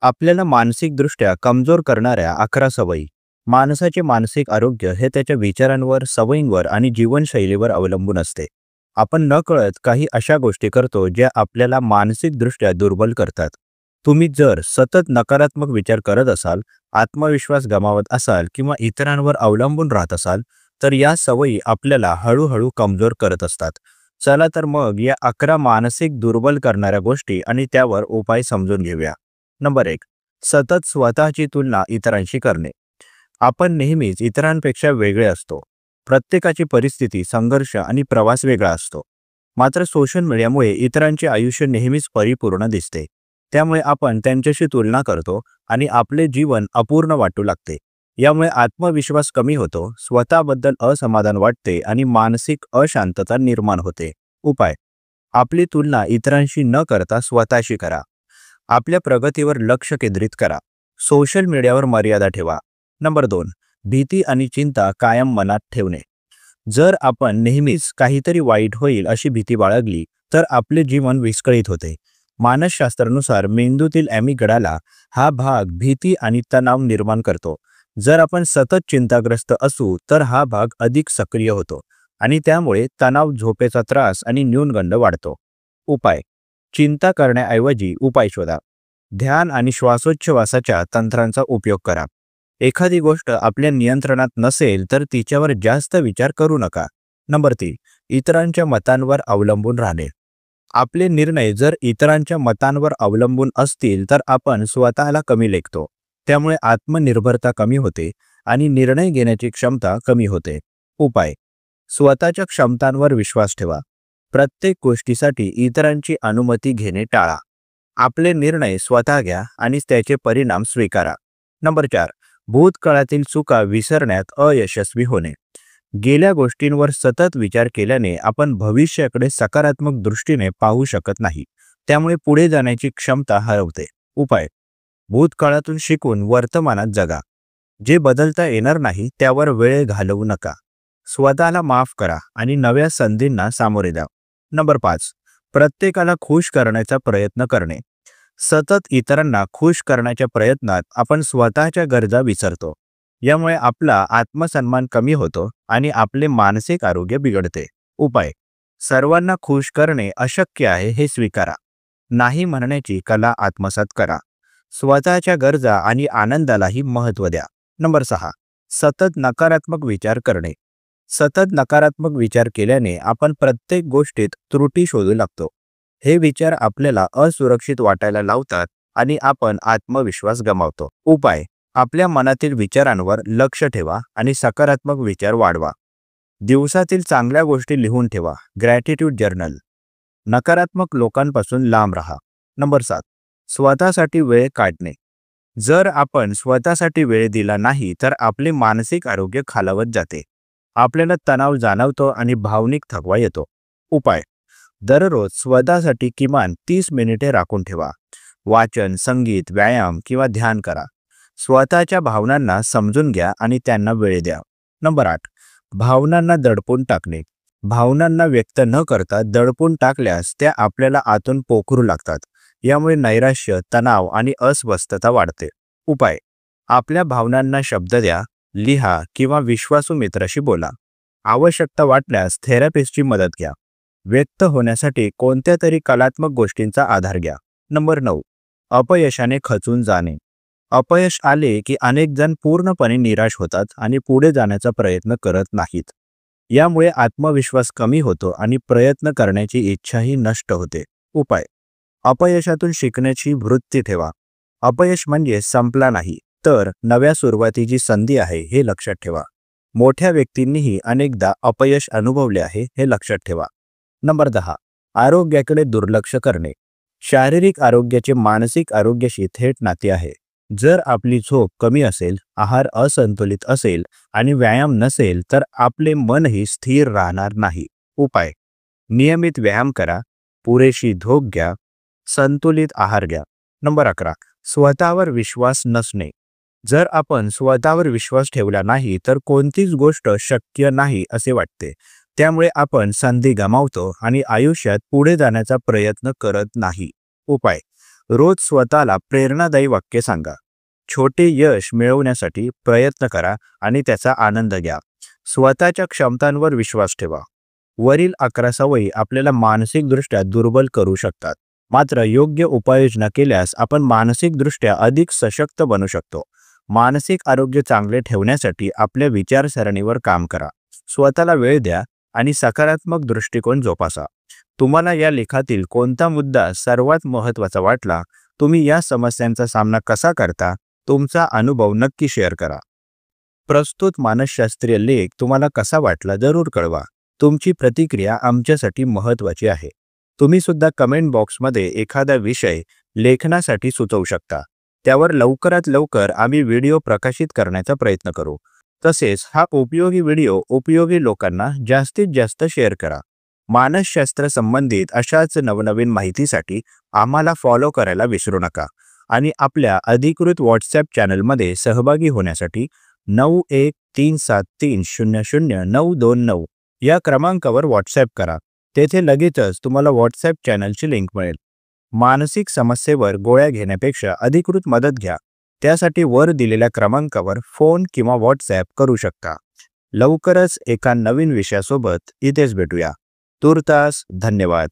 आपल्याला मानसिकदृष्ट्या कमजोर करणाऱ्या 11 सवयी. माणसाचे मानसिक आरोग्य हे त्याच्या विचारांवर, सवयींवर आणि जीवनशैलीवर अवलंबून असते. आपण नकळत काही अशा गोष्टी करतो ज्या आपल्याला मानसिकदृष्ट्या दुर्बल करतात. तुम्ही जर सतत नकारात्मक विचार करत असाल, आत्मविश्वास गमावत असाल किंवा इतरांवर अवलंबून राहत असाल, तर या सवयी आपल्याला हळूहळू कमजोर करत असतात. चला तर मग या 11 मानसिक दुर्बल करणाऱ्या गोष्टी आणि त्यावर उपाय समजून घेऊया. नंबर 1. सतत स्वतःची तुलना इतरांशी करणे. आपण नेहमीच इतरांपेक्षा वेगळे असतो. प्रत्येकाची परिस्थिती, संघर्ष आणि प्रवास वेगळा असतो. मात्र सोशल मीडियामुळे इतरांचे आयुष्य नेहमीच परिपूर्ण दिसते. त्यामुळे आपण त्यांच्याशी तुलना करतो आणि आपले जीवन अपूर्ण वाटू लागते. यामुळे आत्मविश्वास कमी होतो, स्वतःबद्दल असमाधान वाटते आणि मानसिक अशांतता निर्माण होते. उपाय: आपली तुलना इतरांशी न करता स्वतःशी करा. आपल्या प्रगतीवर लक्ष केंद्रित करा. सोशल मीडियावर मर्यादा ठेवा. नंबर 2. भीती आणि चिंता कायम मनात ठेवणे. जर आपण नेहमीच काहीतरी वाईट होईल अशी भीती बाळगली तर आपले जीवन विस्कळीत होते. मानसशास्त्रानुसार मेंदूतील ॲमिगडाला हा भाग भीती आणि तणाव निर्माण करतो. जर आपण सतत चिंताग्रस्त असू तर हा भाग अधिक सक्रिय होतो आणि त्यामुळे तणाव, झोपेचा त्रास आणि न्यूनगंड वाढतो. उपाय: चिंता करण्याऐवजी उपाय शोधा. ध्यान आणि श्वासोच्छवासाच्या तंत्रांचा उपयोग करा. एखादी गोष्ट आपल्या नियंत्रणात नसेल तर तिच्यावर जास्त विचार करू नका. नंबर 3. इतरांच्या मतांवर अवलंबून राहणे. आपले निर्णय जर इतरांच्या मतांवर अवलंबून असतील तर आपण स्वतःला कमी लेखतो. त्यामुळे आत्मनिर्भरता कमी होते आणि निर्णय घेण्याची क्षमता कमी होते. उपाय: स्वतःच्या क्षमतांवर विश्वास ठेवा. प्रत्येक गोष्टीसाठी इतरांची अनुमती घेणे टाळा. आपले निर्णय स्वतः घ्या आणि त्याचे परिणाम स्वीकारा. नंबर 4. भूतकाळातील चुका विसरण्यात अयशस्वी होणे. गेल्या गोष्टींवर सतत विचार केल्याने आपण भविष्याकडे सकारात्मक दृष्टीने पाहू शकत नाही. त्यामुळे पुढे जाण्याची क्षमता हरवते. उपाय: भूतकाळातून शिकून वर्तमानात जगा. जे बदलता येणार नाही त्यावर वेळ घालवू नका. स्वतःला माफ करा आणि नव्या संधींना सामोरे द्या. नंबर 5. प्रत्येकाला खुश करण्याचा प्रयत्न करणे. सतत इतरांना खुश करण्याच्या प्रयत्नात आपण स्वतःच्या गरजा विसरतो. यामुळे आपला आत्मसन्मान कमी होतो आणि आपले मानसिक आरोग्य बिघडते. उपाय: सर्वांना खुश करणे अशक्य आहे हे स्वीकारा. नाही म्हणण्याची कला आत्मसात करा. स्वतःच्या गरजा आणि आनंदालाही महत्त्व द्या. नंबर 6. सतत नकारात्मक विचार करणे. सतत नकारात्मक विचार केल्याने आपण प्रत्येक गोष्टीत त्रुटी शोधू लागतो. हे विचार आपल्याला असुरक्षित वाटायला लावतात आणि आपण आत्मविश्वास गमावतो. उपाय: आपल्या मनातील विचारांवर लक्ष ठेवा आणि सकारात्मक विचार वाढवा. दिवसातील चांगल्या गोष्टी लिहून ठेवा. Gratitude journal. नकारात्मक लोकांपासून लांब राहा. नंबर 7. स्वतःसाठी वेळ काढणे. जर आपण स्वतःसाठी वेळ दिला नाही तर आपले मानसिक आरोग्य खालावत जाते. आपल्याला तणाव जाणवतो आणि भावनिक थकवा येतो. उपाय: दररोज स्वतःसाठी किमान 30 मिनिटे राखून ठेवा. वाचन, संगीत, व्यायाम किंवा ध्यान करा. स्वतःच्या भावनांना समजून घ्या आणि त्यांना वेळ द्या. नंबर 8. भावनांना दडपून टाकणे. भावनांना व्यक्त न करता दडपून टाकल्यास त्या आपल्याला आतून पोखरू लागतात. यामुळे नैराश्य, तणाव आणि अस्वस्थता वाढते. उपाय: आपल्या भावनांना शब्द द्या, लिहा किंवा विश्वासू मित्राशी बोला. आवश्यकता वाटल्यास थेरपिस्टची मदत घ्या. व्यक्त होण्यासाठी कोणत्या तरी कलात्मक गोष्टींचा आधार घ्या. नंबर 9. अपयशाने खचून जाणे. अपयश आले की अनेक जण पूर्णपणे निराश होतात आणि पुढे जाण्याचा प्रयत्न करत नाहीत. यामुळे आत्मविश्वास कमी होतो आणि प्रयत्न करण्याची इच्छाही नष्ट होते. उपाय: अपयशातून शिकण्याची वृत्ती ठेवा. अपयश म्हणजे संपला नाही, तर नव्या सुरुवातीची संधी आहे हे लक्षात ठेवा. मोठ्या व्यक्तींनीही अनेकदा अपयश अनुभवले आहे हे लक्षात ठेवा. नंबर 10. आरोग्याकडे दुर्लक्ष करणे. शारीरिक आरोग्याचे मानसिक आरोग्याशी थेट नाते आहे. जर आपली झोप कमी असेल, आहार असंतुलित असेल आणि व्यायाम नसेल तर आपले मनही स्थिर राहणार नाही. उपाय: नियमित व्यायाम करा, पुरेशी झोप घ्या, संतुलित आहार घ्या. नंबर 11. स्वतःवर विश्वास नसणे. जर आपण स्वतःवर विश्वास ठेवला नाही तर कोणतीच गोष्ट शक्य नाही असे वाटते. त्यामुळे आपण संधी गमावतो आणि आयुष्यात पुढे जाण्याचा प्रयत्न करत नाही. उपाय: रोज स्वतःला प्रेरणादायी वाक्य सांगा. छोटे यश मिळवण्यासाठी प्रयत्न करा आणि त्याचा आनंद घ्या. स्वतःच्या क्षमतांवर विश्वास ठेवा. वरील 11 सवयी आपल्याला मानसिकदृष्ट्या दुर्बल करू शकतात. मात्र योग्य उपाययोजना केल्यास आपण मानसिकदृष्ट्या अधिक सशक्त बनू शकतो. मानसिक आरोग्य चांगले ठेवण्यासाठी आपल्या विचारसरणीवर काम करा. स्वतःला वेळ द्या आणि सकारात्मक दृष्टिकोन जोपासा. तुम्हाला या लेखातील कोणता मुद्दा सर्वात महत्त्वाचा वाटला? तुम्ही या समस्यांचा सामना कसा करता? तुमचा अनुभव नक्की शेअर करा. प्रस्तुत मानसशास्त्रीय लेख तुम्हाला कसा वाटला जरूर कळवा. तुमची प्रतिक्रिया आमच्यासाठी महत्त्वाची आहे. तुम्ही सुद्धा कमेंट बॉक्समध्ये एखादा विषय लेखनासाठी सुचवू शकता. त्यावर लवकरात लवकर आम्ही व्हिडिओ प्रकाशित करण्याचा प्रयत्न करू. तसेच हा उपयोगी व्हिडिओ उपयोगी लोकांना जास्तीत जास्त शेअर करा. मानसशास्त्र संबंधित अशाच नवनवीन माहितीसाठी आम्हाला फॉलो करायला विसरू नका आणि आपल्या अधिकृत व्हॉट्सॲप चॅनलमध्ये सहभागी होण्यासाठी 9137300929 या क्रमांकावर व्हॉट्सॲप करा. तेथे लगेचच तुम्हाला व्हॉट्सॲप चॅनलची लिंक मिळेल. मानसिक समस्येवर गोळ्या घेण्यापेक्षा अधिकृत मदत घ्या. त्यासाठी वर दिलेल्या क्रमांकावर फोन किंवा व्हॉट्सॲप करू शकता. लवकरच एका नवीन विषयासोबत इथेच भेटूया. तूर्तास धन्यवाद.